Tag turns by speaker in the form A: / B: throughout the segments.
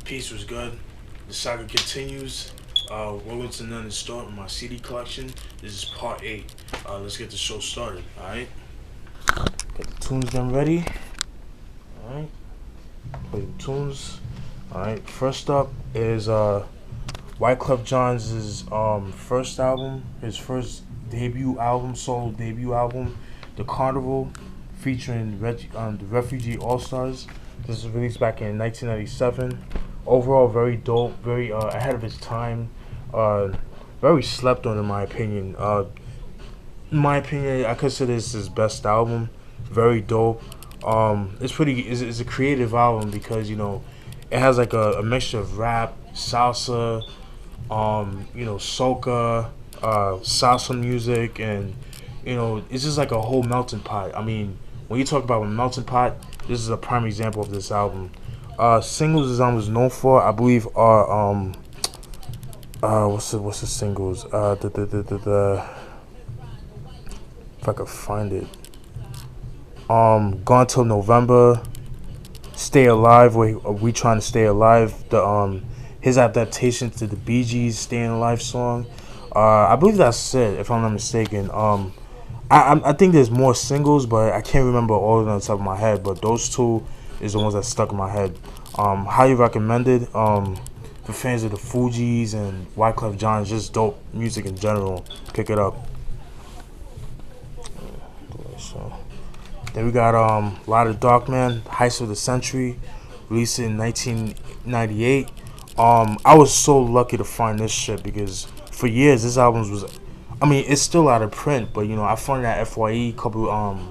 A: Peace was good. The saga continues. Welcome to None and Start with my CD collection. This is part 8. Let's get the show started, alright? Get the tunes done ready. Alright. Play the tunes. Alright, first up is Wyclef Jean's first album, his first debut album, solo debut album, The Carnival, featuring the Refugee Allstars. This was released back in 1997. Overall, very dope, very ahead of its time. Very slept on, in my opinion. I consider this his best album. Very dope. It's a creative album because it has like a mixture of rap, salsa, soca, salsa music, and it's just like a whole melting pot. I mean, when you talk about a melting pot, this is a prime example of this album. Singles this album is known for, I believe, are what's the singles? If I could find it. Gone Till November, Stay Alive, we trying to stay alive. His adaptation to the Bee Gees' Staying Alive song. I believe that's it, if I'm not mistaken. I think there's more singles, but I can't remember all of them on the top of my head. But those two is the ones that stuck in my head. Highly recommended. For fans of the Fugees and Wyclef Jean, just dope music in general. Pick it up. So, then we got a lot of Darkman, Heist of the Century, released in 1998. I was so lucky to find this shit because for years this album was, it's still out of print, but I found it at FYE couple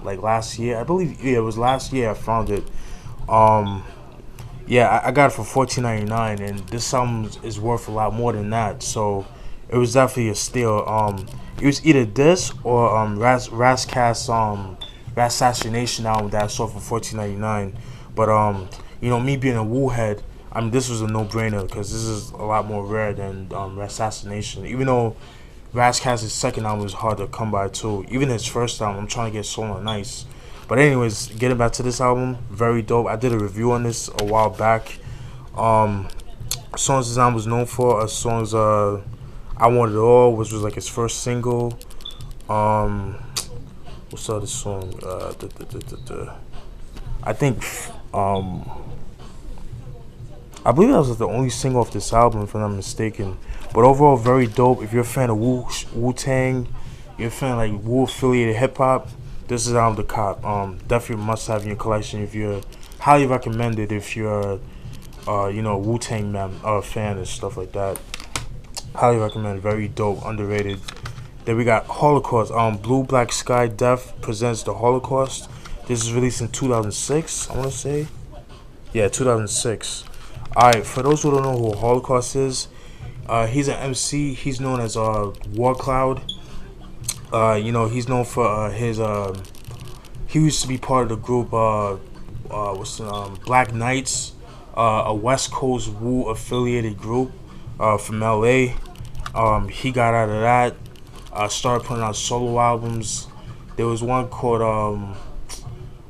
A: like last year. I believe it was last year I found it. I got it for $14.99, and this album is worth a lot more than that. So it was definitely a steal. It was either this or Rascast's Rassassination album that I saw for $14.99. But me being a Wu head, this was a no-brainer because this is a lot more rare than Rassassination. Even though Rascast's second album was hard to come by too. Even his first album, I'm trying to get Soul on Ice. But anyways, getting back to this album, very dope. I did a review on this a while back. Songs this album was known for, songs I Want It All, which was like his first single. What's the other song? I think I believe that was the only single off this album, if I'm not mistaken. But overall, very dope. If you're a fan of Wu-Tang, you're a fan of like Wu-affiliated hip-hop, this is album to cop. Definitely must have in your collection. If you're highly recommended, if you're Wu-Tang Man fan and stuff like that. Highly recommend. Very dope, underrated. Then we got Holocaust. Blue Black Sky Death presents the Holocaust. This is released in 2006. I want to say, 2006. All right. For those who don't know who Holocaust is, he's an MC. He's known as War Cloud. He's known for his. He used to be part of the group. Black Knights, a West Coast Wu affiliated group from LA. He got out of that. Started putting out solo albums. There was one called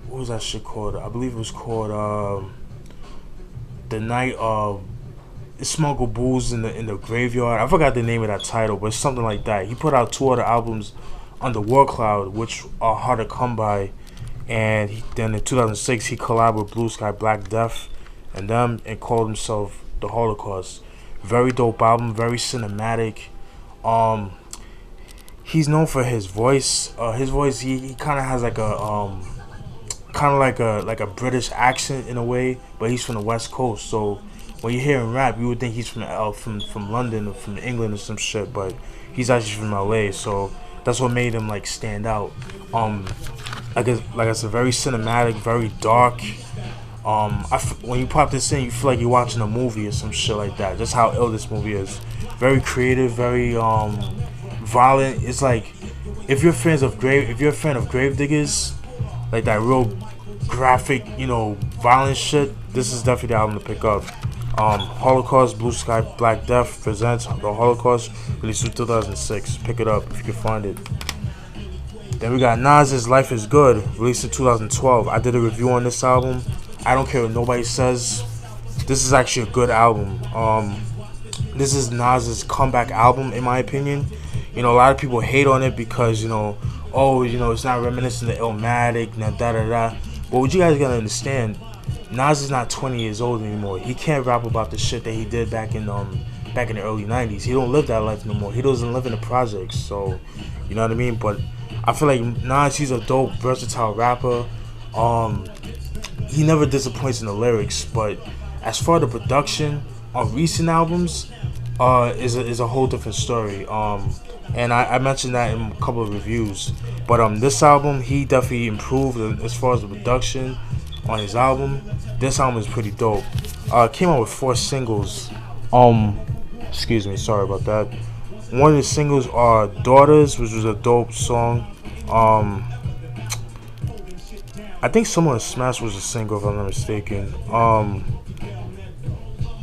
A: what was that shit called? I believe it was called The Night of Smuggle Booze in the Graveyard. I forgot the name of that title, but it's something like that. He put out 2 other albums under War Cloud, which are hard to come by. And then in 2006, he collabed with Blue Sky Black Death and them, and called himself the Holocaust. Very dope album, very cinematic. He's known for his voice. He kind of has like a like a British accent in a way, but he's from the West Coast. So when you hear him rap, you would think he's from London or from England or some shit, but he's actually from LA. So that's what made him like stand out. Like I said, very cinematic, very dark. When you pop this in, you feel like you're watching a movie or some shit like that. Just how ill this movie is. Very creative, very violent. It's like if you're a fan of Gravediggers, like that real graphic, violent shit, this is definitely the album to pick up. Holocaust, Blue Sky Black Death presents the Holocaust, released in 2006. Pick it up if you can find it. Then we got Nas' Life is Good, released in 2012. I did a review on this album. I don't care what nobody says. This is actually a good album. This is Nas's comeback album, in my opinion. You know, a lot of people hate on it because, you know, oh, you know, it's not reminiscent of Illmatic, da da da. But what you guys gotta understand, Nas is not 20 years old anymore. He can't rap about the shit that he did back in the early 90s. He don't live that life no more. He doesn't live in the projects, so you know what I mean. But I feel like Nas, he's a dope, versatile rapper. Um, he never disappoints in the lyrics, but as far as the production on recent albums, is a whole different story. And I mentioned that in a couple of reviews. But this album, he definitely improved as far as the production on his album. This album is pretty dope. Came out with 4 singles. Excuse me, sorry about that. One of the singles are "Daughters," which was a dope song. I think "Someone Smash" was a single, if I'm not mistaken.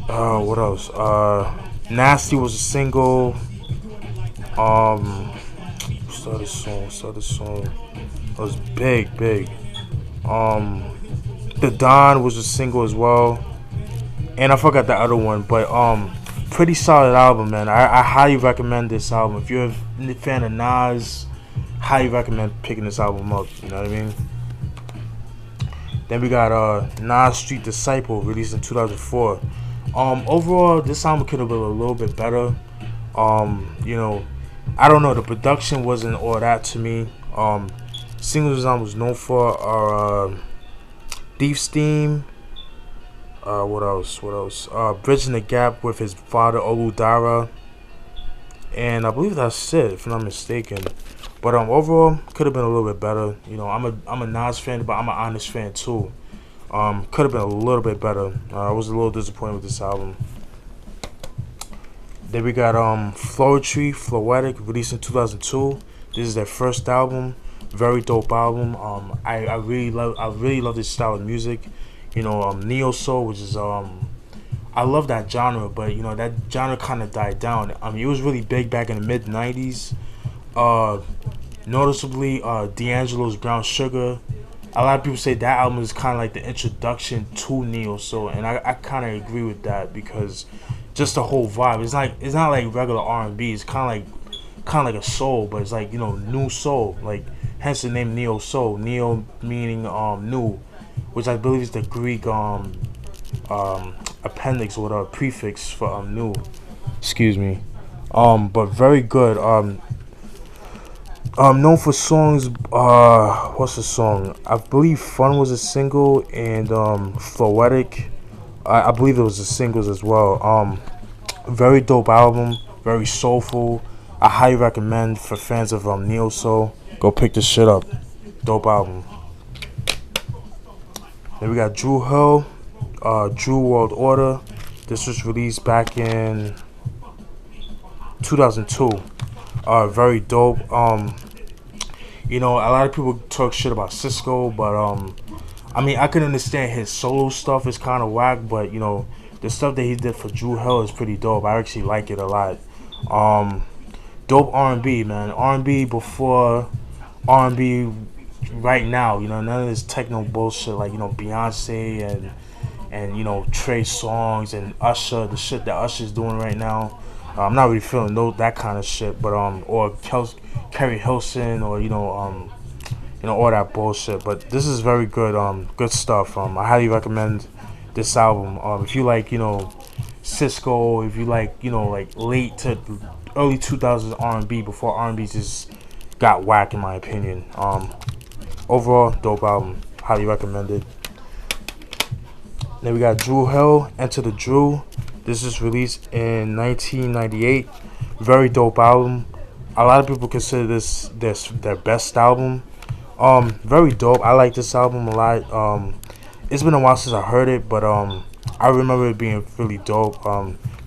A: What else? "Nasty" was a single. What's the other song? It was big. "The Don" was a single as well. And I forgot the other one, but pretty solid album, man. I highly recommend this album. If you're a fan of Nas, highly recommend picking this album up. You know what I mean? Then we got Nas Street Disciple, released in 2004. Overall, this album could have been a little bit better. You know, I don't know. The production wasn't all that to me. Singles this album was known for are Thief's Theme. What else? Bridging the Gap with his father Oludara, and I believe that's it, if I'm not mistaken. But overall, could have been a little bit better. You know, I'm a Nas fan, but I'm an honest fan too. Could have been a little bit better. I was a little disappointed with this album. Then we got Floetry Floatic, released in 2002. This is their first album. Very dope album. I really love this style of music. You know, neo soul, which is I love that genre, but you know that genre kind of died down. I mean, it was really big back in the mid '90s. Noticeably, D'Angelo's Brown Sugar. A lot of people say that album is kind of like the introduction to neo soul, and I kind of agree with that because just the whole vibe. It's not like regular R&B. It's kind of like a soul, but it's like, you know, new soul. Like hence the name neo soul. Neo meaning new, which I believe is the Greek appendix or a prefix for new. Excuse me. But very good. Known for songs. What's the song? I believe "Fun" was a single, and "Floetic." I believe it was the singles as well. Very dope album. Very soulful. I highly recommend for fans of neo soul. Go pick this shit up. Dope album. Then we got Dru Hill, Dru World Order. This was released back in 2002. Very dope. You know, a lot of people talk shit about Cisco, but I mean, I can understand his solo stuff is kind of whack, but you know, the stuff that he did for Dru Hill is pretty dope. I actually like it a lot. Dope R&B, man. R&B before R&B right now. You know, none of this techno bullshit like, you know, Beyonce and you know, Trey Songz and Usher, the shit that Usher's doing right now. I'm not really feeling that kind of shit, but or Kerry Hilson, or you know, all that bullshit. But this is very good, good stuff. I highly recommend this album. If you like, you know, Cisco, if you like, you know, like late to early 2000s R&B before R&B just got whack, in my opinion. Overall, dope album. Highly recommended. Then we got Hill Enter The Dru. This is released in 1998. Very dope album. A lot of people consider this their best album. Very dope. I like this album a lot. It's been a while since I heard it, but I remember it being really dope.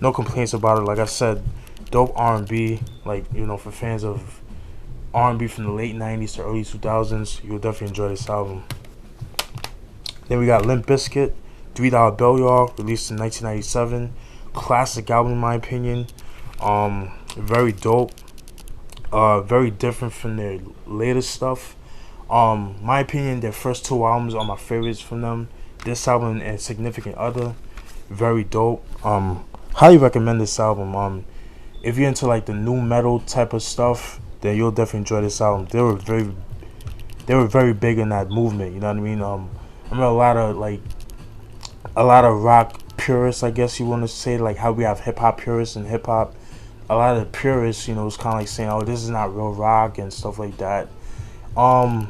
A: No complaints about it. Like I said, dope R&B. Like, you know, for fans of R&B from the late 90s to early 2000s, you'll definitely enjoy this album. Then we got Limp Bizkit, $3 Bill Y'all, released in 1997. Classic album in my opinion. Very dope. Very different from their latest stuff. My opinion, their first 2 albums are my favorites from them. This album and Significant Other. very dope. Highly recommend this album. If you're into like the new metal type of stuff, then you'll definitely enjoy this album. They were very big in that movement. You know what I mean? I mean a lot of rock purists, I guess you want to say, like how we have hip hop purists and hip hop. A lot of the purists, you know, it's kind of like saying, "Oh, this is not real rock" and stuff like that. Um,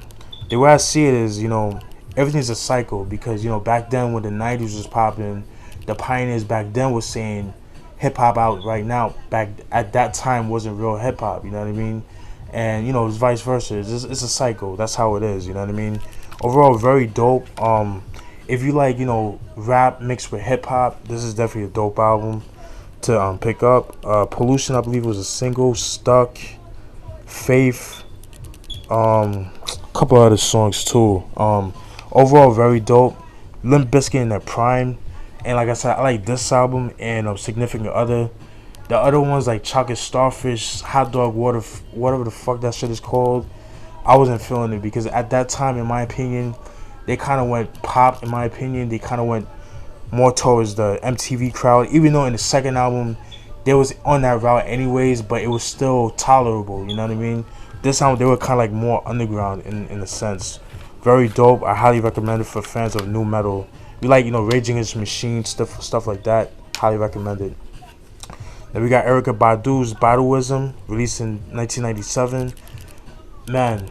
A: the way I see it is, you know, everything's a cycle because, you know, back then when the '90s was popping, the pioneers back then was saying hip hop out right now. Back at that time wasn't real hip hop. You know what I mean? And you know, it's vice versa. It's a cycle. That's how it is. You know what I mean? Overall, very dope. If you like, you know, rap mixed with hip hop, this is definitely a dope album to pick up. Pollution, I believe, was a single. Stuck, Faith, a couple other songs too. Overall, very dope. Limp Bizkit in their prime, and like I said, I like this album and Significant Other. The other ones like Chocolate Starfish, Hot Dog Water, whatever the fuck that shit is called, I wasn't feeling it because at that time, in my opinion, they kind of went pop. In my opinion, they kind of went more towards the MTV crowd. Even though in the second album, they was on that route anyways, but it was still tolerable. You know what I mean? This album, they were kind of like more underground in a sense. Very dope. I highly recommend it for fans of new metal. We like, you know, Rage Against the Machine, stuff like that. Highly recommend it. Then we got Erykah Badu's Baduizm, released in 1997. Man,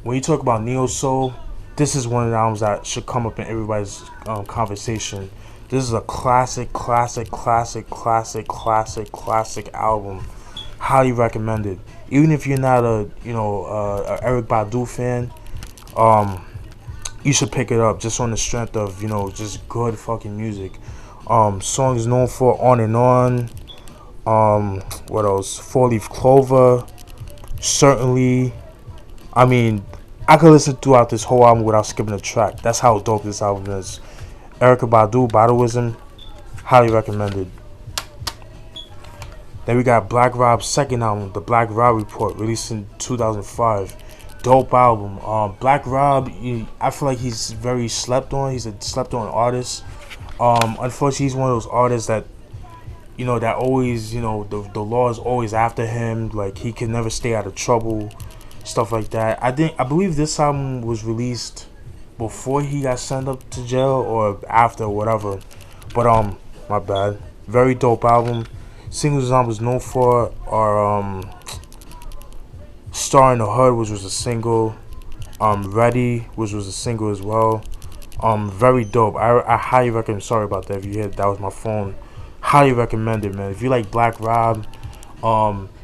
A: when you talk about neo soul, this is one of the albums that should come up in everybody's conversation. This is a classic album. Highly recommended. Even if you're not a Erykah Badu fan, you should pick it up just on the strength of, you know, just good fucking music. Songs known for On and On. What else? 4-Leaf Clover. Certainly. I mean, I could listen throughout this whole album without skipping a track. That's how dope this album is. Erykah Badu, Baduizm, highly recommended. Then we got Black Rob's second album, The Black Rob Report, released in 2005. Dope album. Black Rob, I feel like he's very slept on. He's a slept on artist. Unfortunately, he's one of those artists that, you know, that always, you know, the law is always after him. Like, he can never stay out of trouble, stuff like that. I believe this album was released before he got sent up to jail or after, whatever. But my bad. Very dope album. Singles I was known for are Star in the Hood, which was a single. Ready, which was a single as well. Very dope. I highly recommend. Sorry about that. If you hit, that was my phone. Highly recommended, man. If you like Black Rob,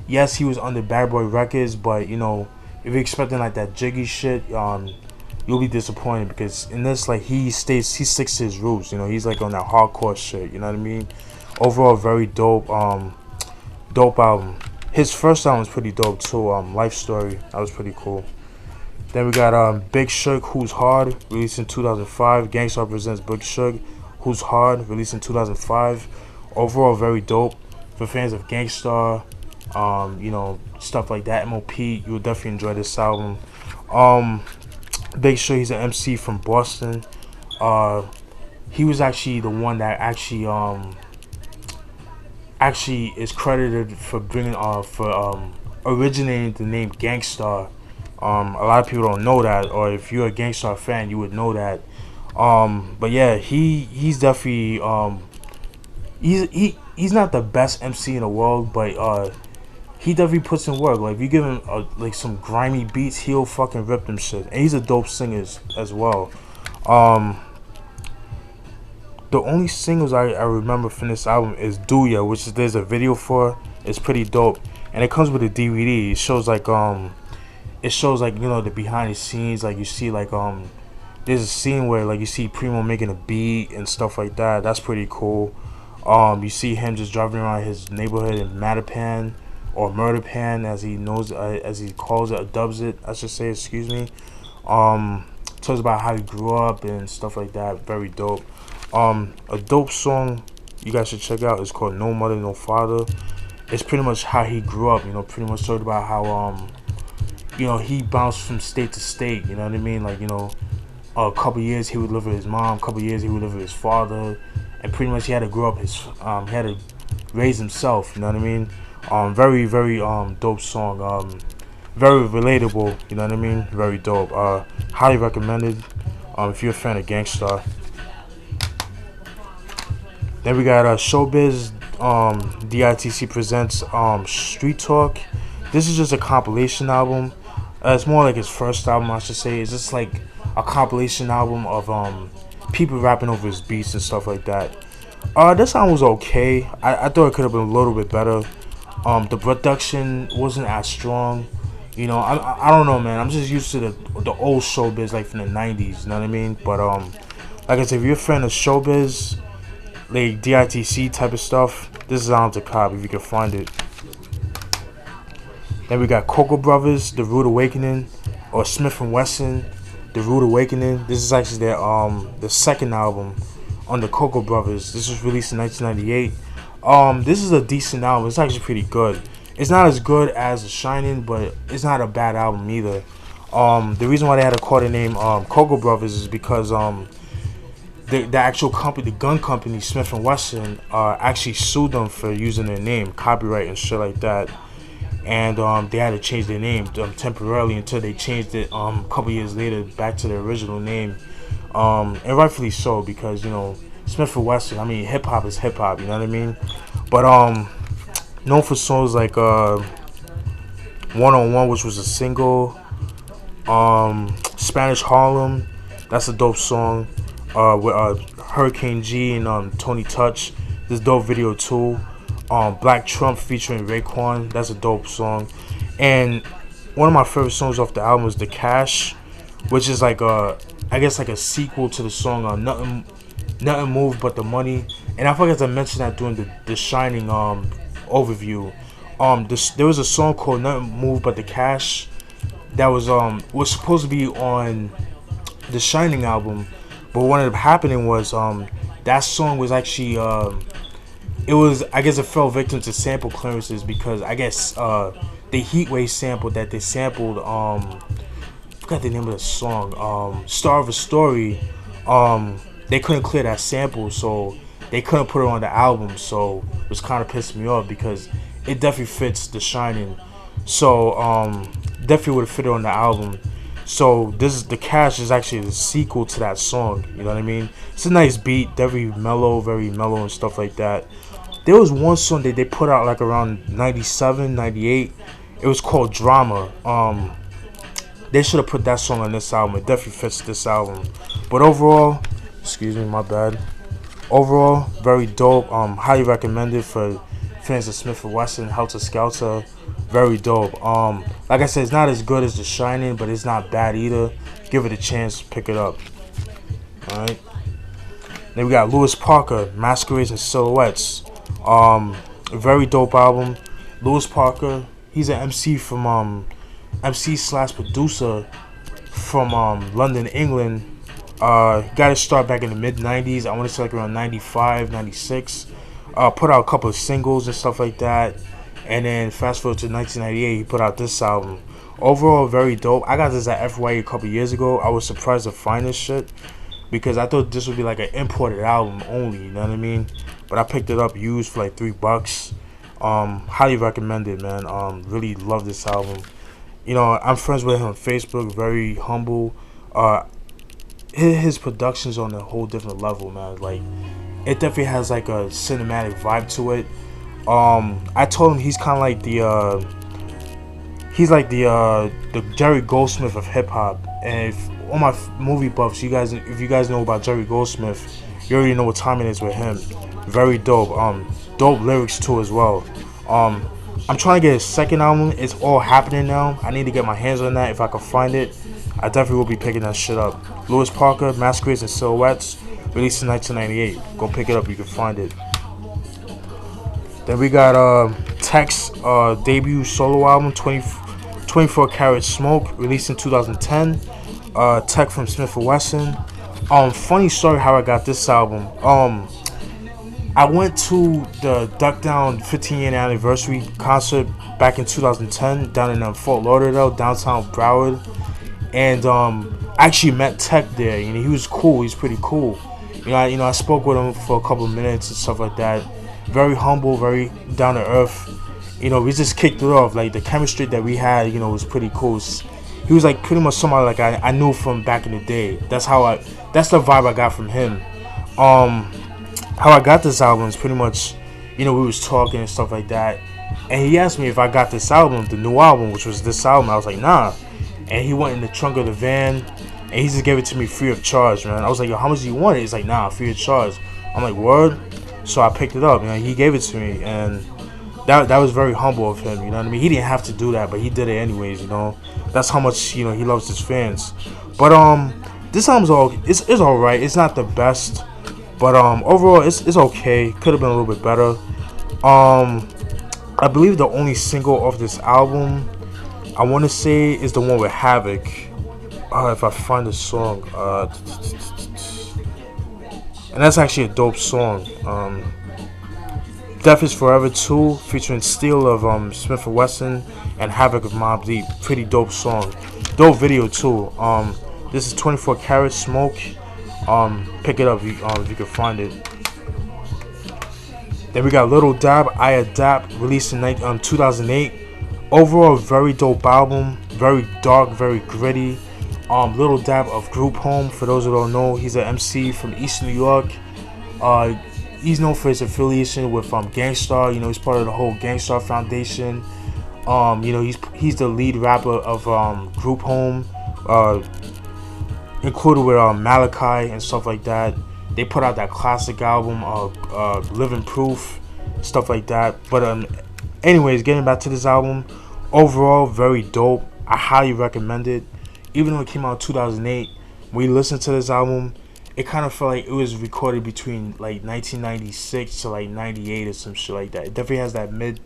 A: yes, he was under Bad Boy Records, but you know, if you're expecting like that jiggy shit, you'll be disappointed because in this, like, he sticks to his roots. You know, he's like on that hardcore shit. You know what I mean? Overall, very dope. Dope album. His first album was pretty dope too. Life Story, that was pretty cool. Then we got Big Shug, Who's Hard, released in 2005. Gangstar presents Big Shug, Who's Hard, released in 2005. Overall, very dope. For fans of Gangstar, you know, stuff like that, MOP, you'll definitely enjoy this album. Big Shug, he's an MC from Boston. He was actually the one that actually is credited for bringing originating the name Gangstar. A lot of people don't know that, or if you're a Gangstar fan, you would know that. But yeah, he's definitely he's not the best MC in the world, but he definitely puts in work. Like, if you give him like some grimy beats, he'll fucking rip them shit. And he's a dope singer as well. The only singles I remember from this album is Do Ya, which there's a video for. It's pretty dope, and it comes with a DVD. It shows like you know, the behind the scenes. Like, you see like there's a scene where like you see Primo making a beat and stuff like that. That's pretty cool. You see him just driving around his neighborhood in Mattapan, or Murder Pan, as he knows, as he calls it, or dubs it, I should say. Excuse me. Talks about how he grew up and stuff like that. Very dope. A dope song you guys should check out is called No Mother No Father. It's pretty much how he grew up. You know, pretty much talked about how you know, he bounced from state to state. You know what I mean? Like, you know, a couple years he would live with his mom, a couple years he would live with his father, and pretty much he had to grow up he had to raise himself. You know what I mean? Very very dope song. Very relatable. You know what I mean? Very dope. Highly recommended. If you're a fan of Gangstar. Then we got Showbiz. D.I.T.C presents Street Talk. This is just a compilation album. It's more like his first album, I should say. It's just like a compilation album of people rapping over his beats and stuff like that. This album was okay. I thought it could have been a little bit better. The production wasn't as strong. You know, I don't know, man. I'm just used to the old Showbiz, like from the 90s. You know what I mean? But like I said, if you're a fan of Showbiz, like D.I.T.C type of stuff, this is album to cop if you can find it. Then we got Cocoa Brothers, The Rude Awakening, or Smif-N-Wessun, The Rude Awakening. This is actually their the second album on the Cocoa Brothers. This was released in 1998. This is a decent album. It's actually pretty good. It's not as good as The Shining, but it's not a bad album either. The reason why they had to call the name Cocoa Brothers is because the actual company, the gun company Smif-N-Wessun, actually sued them for using their name, copyright and shit like that. And they had to change their name temporarily until they changed it a couple years later back to their original name. And rightfully so, because, you know, Smif-N-Wessun, I mean, hip hop is hip hop, you know what I mean? But known for songs like One on One, which was a single, Spanish Harlem, that's a dope song, with Hurricane G and Tony Touch, this dope video too. Black Trump featuring Raekwon, that's a dope song. And one of my favorite songs off the album is The Cash, which is like I guess like a sequel to the song Nothing Moved But the Money. And I forgot to mention that during the Shining overview. There was a song called Nothing Moved But the Cash that was supposed to be on the Shining album, but what ended up happening was that song was actually I guess it fell victim to sample clearances, because I guess the Heatwave sample that they sampled, I forgot the name of the song, Star of a Story, they couldn't clear that sample, so they couldn't put it on the album. So it was kind of pissing me off, because it definitely fits The Shining. So definitely would have fit it on the album. So The Cash is actually the sequel to that song. You know what I mean? It's a nice beat, very mellow and stuff like that. There was one song that they put out like around 97, 98. It was called Drama. They should have put that song on this album. It definitely fits this album. But overall, excuse me, my bad. Overall, very dope. Highly recommended for fans of Smif-N-Wessun, Helter Skelter. Very dope. Like I said, it's not as good as The Shining, but it's not bad either. Give it a chance, pick it up. Alright. Then we got Lewis Parker, Masquerades and Silhouettes. A very dope album. Lewis Parker, he's an MC from MC/producer from London, England. Got his start back in the mid-90s. I want to say like around 95, 96. Put out a couple of singles and stuff like that. And then fast forward to 1998, he put out this album. Overall, very dope. I got this at FYE a couple years ago. I was surprised to find this shit, because I thought this would be like an imported album only, you know what I mean? But I picked it up used for like $3. Highly recommended, man. Really love this album. You know, I'm friends with him on Facebook. Very humble. His production's on a whole different level, man. Like, it definitely has like a cinematic vibe to it. I told him he's kind of like the Jerry Goldsmith of hip hop. And if all my movie buffs, if you guys know about Jerry Goldsmith, you already know what time it is with him. Very dope. Dope lyrics too as well. I'm trying to get his second album. It's all happening now. I need to get my hands on that if I can find it. I definitely will be picking that shit up. Lewis Parker, Masquerades and Silhouettes, released in 1998. Go pick it up. You can find it. Then we got Tech's debut solo album, 24 Karat Smoke, released in 2010. Tech from Smif-N-Wessun. Funny story how I got this album. I went to the Duck Down 15-year anniversary concert back in 2010 down in Fort Lauderdale, downtown Broward. And I actually met Tech there, and he was cool. He's pretty cool. I spoke with him for a couple of minutes and stuff like that. Very humble, very down to earth. We just kicked it off. Like the chemistry that we had, was pretty cool. He was like pretty much somebody like I knew from back in the day. That's the vibe I got from him. How I got this album is pretty much, we was talking and stuff like that. And he asked me if I got this album, the new album, which was this album. I was like, nah. And he went in the trunk of the van, and he just gave it to me free of charge, man. I was like, yo, how much do you want it? He's like, nah, free of charge. I'm like, word? So I picked it up, he gave it to me, and that was very humble of him, you know what I mean? He didn't have to do that, but he did it anyways, That's how much, he loves his fans. But, this album's it's alright. It's not the best, but, overall, it's okay. Could have been a little bit better. I believe the only single of this album, I want to say, is the one with Havoc. If I find the song, and that's actually a dope song. Death is Forever 2, featuring Steel of Smif-N-Wessun and Havoc of Mobb Deep. Pretty dope song. Dope video too. This is 24 Karat Smoke. Pick it up if you can find it. Then we got Lil Dab, I.A.Dap, released in 2008. Overall, very dope album. Very dark, very gritty. Lil Dab of Group Home. For those who don't know, he's an MC from East New York. He's known for his affiliation with Gangstar. He's part of the whole Gangstar Foundation. He's the lead rapper of Group Home, included with Malachi and stuff like that. They put out that classic album, Living Proof, stuff like that. But anyways, getting back to this album, overall very dope. I highly recommend it. Even though it came out in 2008, when you listen to this album, it kind of felt like it was recorded between like 1996 to like 98 or some shit like that. It definitely has that mid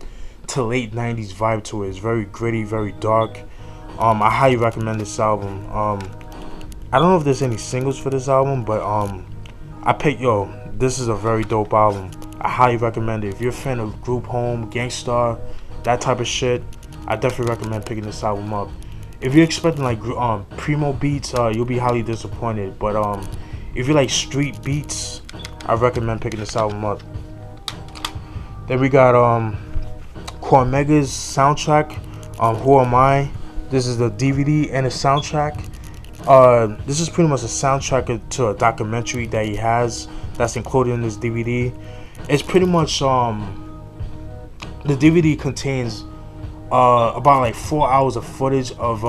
A: to late 90s vibe to it. It's very gritty, very dark. I highly recommend this album. I don't know if there's any singles for this album, but this is a very dope album. I highly recommend it. If you're a fan of Group Home, Gangstar, that type of shit, I definitely recommend picking this album up. If you're expecting like primo beats, you'll be highly disappointed. But if you like street beats, I recommend picking this album up. Then we got Cormega's soundtrack, Who Am I? This is the DVD and the soundtrack. This is pretty much a soundtrack to a documentary that he has that's included in this DVD. It's pretty much the DVD contains about like 4 hours of footage of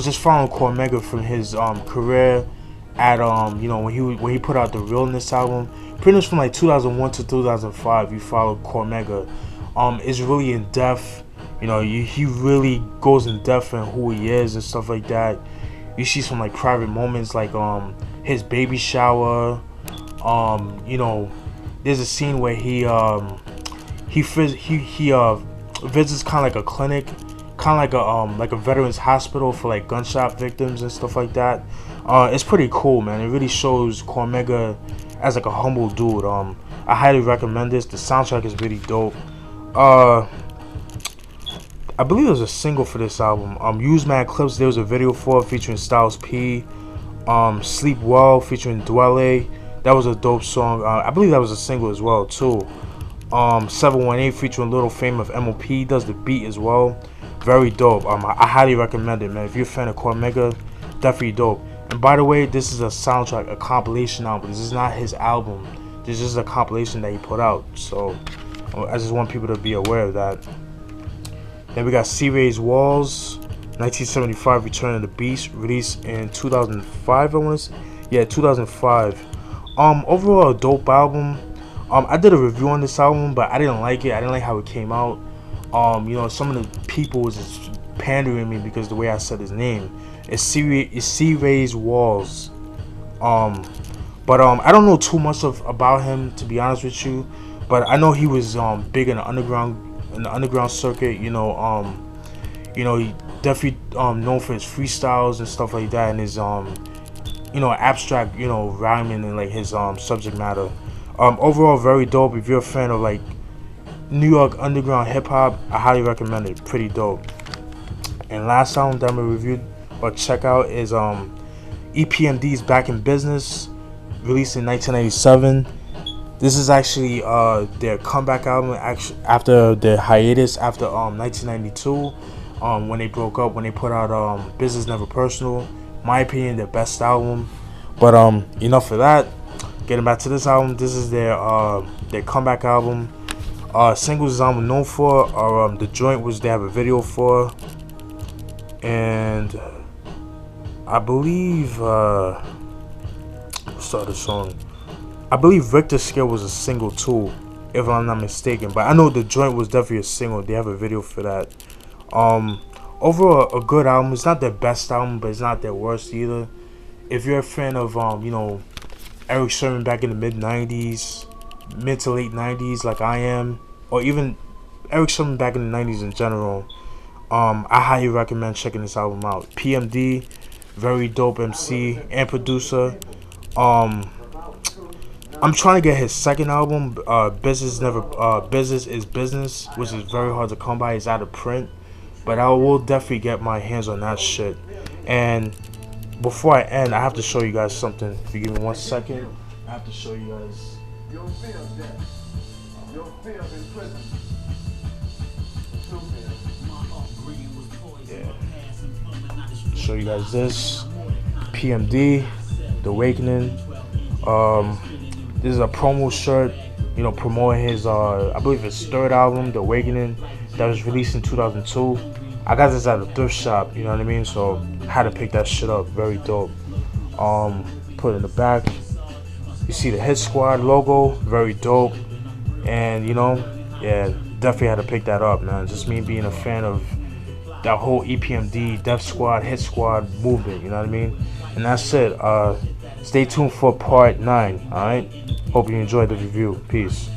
A: just following Cormega from his career at when he put out the Realness album. Pretty much from like 2001 to 2005, you followed Cormega. It's really in depth. He really goes in depth in who he is and stuff like that. You see some like private moments like his baby shower. There's a scene where he visits kind of like a clinic, kind of like a veterans hospital for like gunshot victims and stuff like that. It's pretty cool, man. It really shows Cormega as like a humble dude. I highly recommend this. The soundtrack is really dope. I believe there's a single for this album. Use Mad Clips, there was a video for it featuring Styles P. Sleep Well featuring Dwelle. That was a dope song. I believe that was a single as well too. 718 featuring Little Fame of MOP does the beat as well. Very dope. I highly recommend it, man. If you're a fan of Cormega, definitely dope. And by the way, this is a soundtrack, a compilation album. This is not his album. This is a compilation that he put out. So I just want people to be aware of that. Then we got C-Rayz Walz, 1975, Return of the Beast, released in 2005, I want to say. Yeah, 2005. Overall, a dope album. I did a review on this album, but I didn't like it. I didn't like how it came out. Some of the people was just pandering me because the way I said his name. It's C-Rayz Walz. But I don't know too much about him, to be honest with you. But I know he was big in the underground circuit. He definitely known for his freestyles and stuff like that, and his abstract rhyming and like his subject matter. Overall, very dope. If you're a fan of like New York underground hip hop, I highly recommend it. Pretty dope. And last album that I'm gonna review or check out is EPMD's Back in Business. released in 1997. This is actually their comeback album after their hiatus after 1992, when they broke up, when they put out Business Never Personal. My opinion, their best album. But enough of that. Getting back to this album, this is their comeback album. Singles I'm known for are The Joint, which they have a video for, and I believe start the song. I believe Richter Scale was a single too, if I'm not mistaken. But I know The Joint was definitely a single. They have a video for that. Overall, a good album. It's not their best album, but it's not their worst either. If you're a fan of Eric Sermon back in the mid '90s, mid to late '90s, like I am, or even Eric Sermon back in the '90s in general, I highly recommend checking this album out. PMD, very dope MC and producer. I'm trying to get his second album, Business is Business, which is very hard to come by. It's out of print, but I will definitely get my hands on that shit. And before I end, I have to show you guys something. If you give me 1 second, I have to show you guys.
B: Your fears death. Your fears in prison.
A: Yeah. Show you guys this. PMD, The Awakening. This is a promo shirt, promoting his I believe his third album, The Awakening, that was released in 2002. I got this at a thrift shop, you know what I mean? So I had to pick that shit up. Very dope. Put it in the back. You see the Hit Squad logo, very dope. And yeah, definitely had to pick that up, man. Just me being a fan of that whole EPMD, Def Squad, Hit Squad movement, you know what I mean? And that's it. Stay tuned for part 9, alright? Hope you enjoyed the review. Peace.